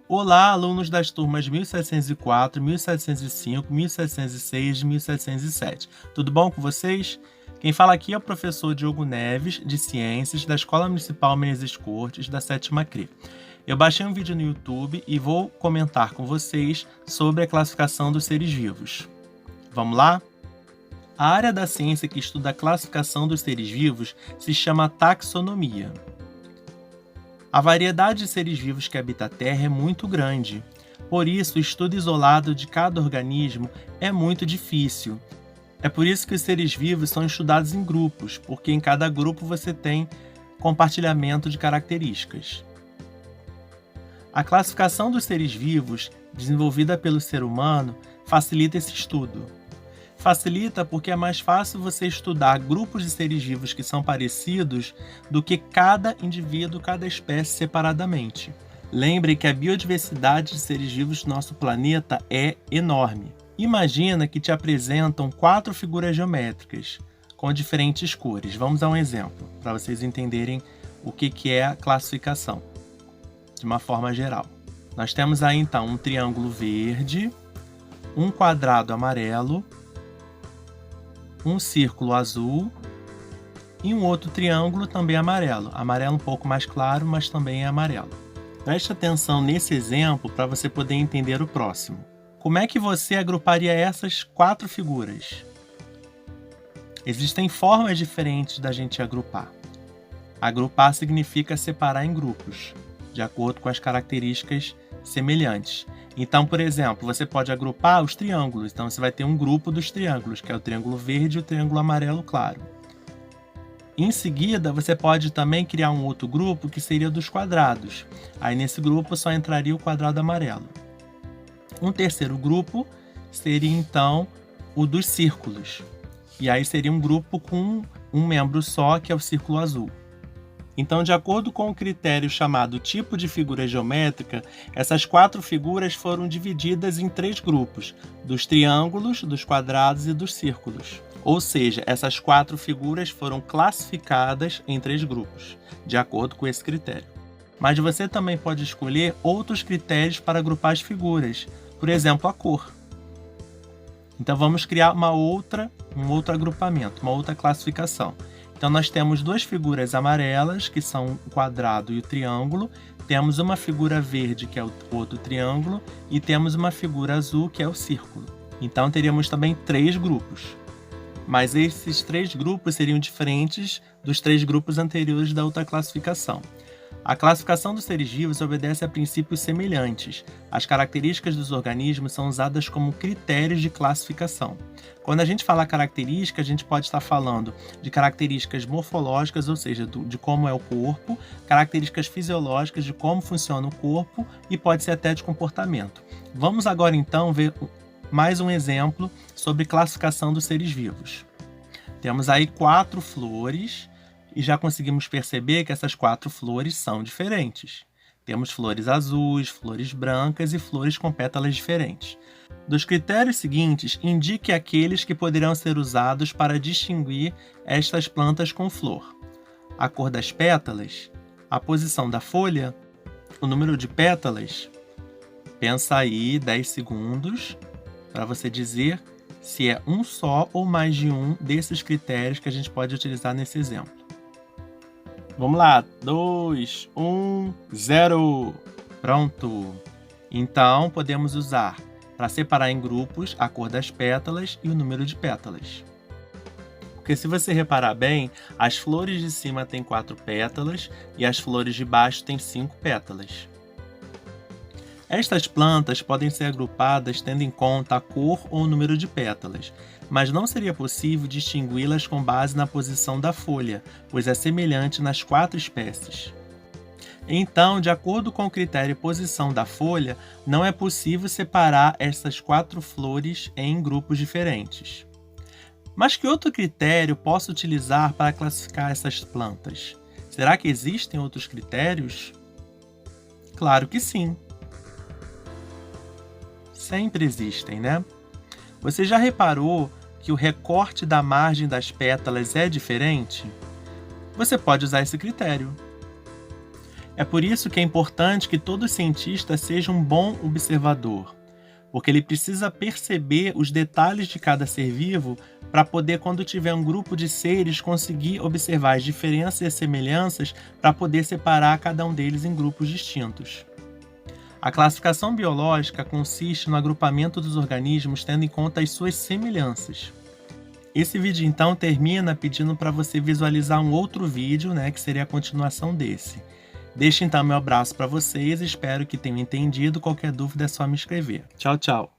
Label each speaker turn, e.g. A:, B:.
A: Olá, alunos das turmas 1704, 1705, 1706 e 1707. Tudo bom com vocês? Quem fala aqui é o professor Diogo Neves, de Ciências, da Escola Municipal Menezes Cortes, da 7ª CRE. Eu baixei um vídeo no YouTube e vou comentar com vocês sobre a classificação dos seres vivos. Vamos lá? A área da ciência que estuda a classificação dos seres vivos se chama taxonomia. A variedade de seres vivos que habita a Terra é muito grande. Por isso, o estudo isolado de cada organismo é muito difícil. É por isso que os seres vivos são estudados em grupos, porque em cada grupo você tem compartilhamento de características. A classificação dos seres vivos, desenvolvida pelo ser humano, facilita esse estudo. Facilita porque é mais fácil você estudar grupos de seres vivos que são parecidos do que cada indivíduo, cada espécie separadamente. Lembre que a biodiversidade de seres vivos do nosso planeta é enorme. Imagina que te apresentam 4 figuras geométricas com diferentes cores. Vamos a um exemplo, para vocês entenderem o que é a classificação, de uma forma geral. Nós temos aí então um triângulo verde, um quadrado amarelo, um círculo azul e um outro triângulo também amarelo. Amarelo um pouco mais claro, mas também é amarelo. Preste atenção nesse exemplo para você poder entender o próximo. Como é que você agruparia essas 4 figuras? Existem formas diferentes da gente agrupar. Agrupar significa separar em grupos, de acordo com as características semelhantes. Então, por exemplo, você pode agrupar os triângulos. Então, você vai ter um grupo dos triângulos, que é o triângulo verde e o triângulo amarelo claro. Em seguida, você pode também criar um outro grupo, que seria dos quadrados. Aí, nesse grupo, só entraria o quadrado amarelo. Um terceiro grupo seria, então, o dos círculos. E aí seria um grupo com um membro só, que é o círculo azul. Então, de acordo com o critério chamado tipo de figura geométrica, essas 4 figuras foram divididas em 3 grupos, dos triângulos, dos quadrados e dos círculos. Ou seja, essas 4 figuras foram classificadas em 3 grupos, de acordo com esse critério. Mas você também pode escolher outros critérios para agrupar as figuras, por exemplo, a cor. Então, vamos criar um outro agrupamento, uma outra classificação. Então, nós temos 2 figuras amarelas, que são o quadrado e o triângulo. Temos uma figura verde, que é o outro triângulo. E temos uma figura azul, que é o círculo. Então, teríamos também 3 grupos. Mas esses 3 grupos seriam diferentes dos 3 grupos anteriores da outra classificação. A classificação dos seres vivos obedece a princípios semelhantes. As características dos organismos são usadas como critérios de classificação. Quando a gente fala característica, a gente pode estar falando de características morfológicas, ou seja, de como é o corpo, características fisiológicas, de como funciona o corpo, e pode ser até de comportamento. Vamos agora então ver mais um exemplo sobre classificação dos seres vivos. Temos aí 4 flores, e já conseguimos perceber que essas 4 flores são diferentes. Temos flores azuis, flores brancas e flores com pétalas diferentes. Dos critérios seguintes, indique aqueles que poderão ser usados para distinguir estas plantas com flor: a cor das pétalas, a posição da folha, o número de pétalas. Pensa aí 10 segundos para você dizer se é um só ou mais de um desses critérios que a gente pode utilizar nesse exemplo. Vamos lá, 2, 1, 0. Pronto! Então, podemos usar, para separar em grupos, a cor das pétalas e o número de pétalas. Porque se você reparar bem, as flores de cima têm 4 pétalas e as flores de baixo têm 5 pétalas. Estas plantas podem ser agrupadas tendo em conta a cor ou o número de pétalas, mas não seria possível distingui-las com base na posição da folha, pois é semelhante nas 4 espécies. Então, de acordo com o critério posição da folha, não é possível separar essas 4 flores em grupos diferentes. Mas que outro critério posso utilizar para classificar essas plantas? Será que existem outros critérios? Claro que sim. Sempre existem, né? Você já reparou que o recorte da margem das pétalas é diferente? Você pode usar esse critério. É por isso que é importante que todo cientista seja um bom observador, porque ele precisa perceber os detalhes de cada ser vivo para poder, quando tiver um grupo de seres, conseguir observar as diferenças e as semelhanças para poder separar cada um deles em grupos distintos. A classificação biológica consiste no agrupamento dos organismos tendo em conta as suas semelhanças. Esse vídeo então termina pedindo para você visualizar um outro vídeo, que seria a continuação desse. Deixo então meu abraço para vocês, espero que tenham entendido. Qualquer dúvida é só me escrever. Tchau, tchau!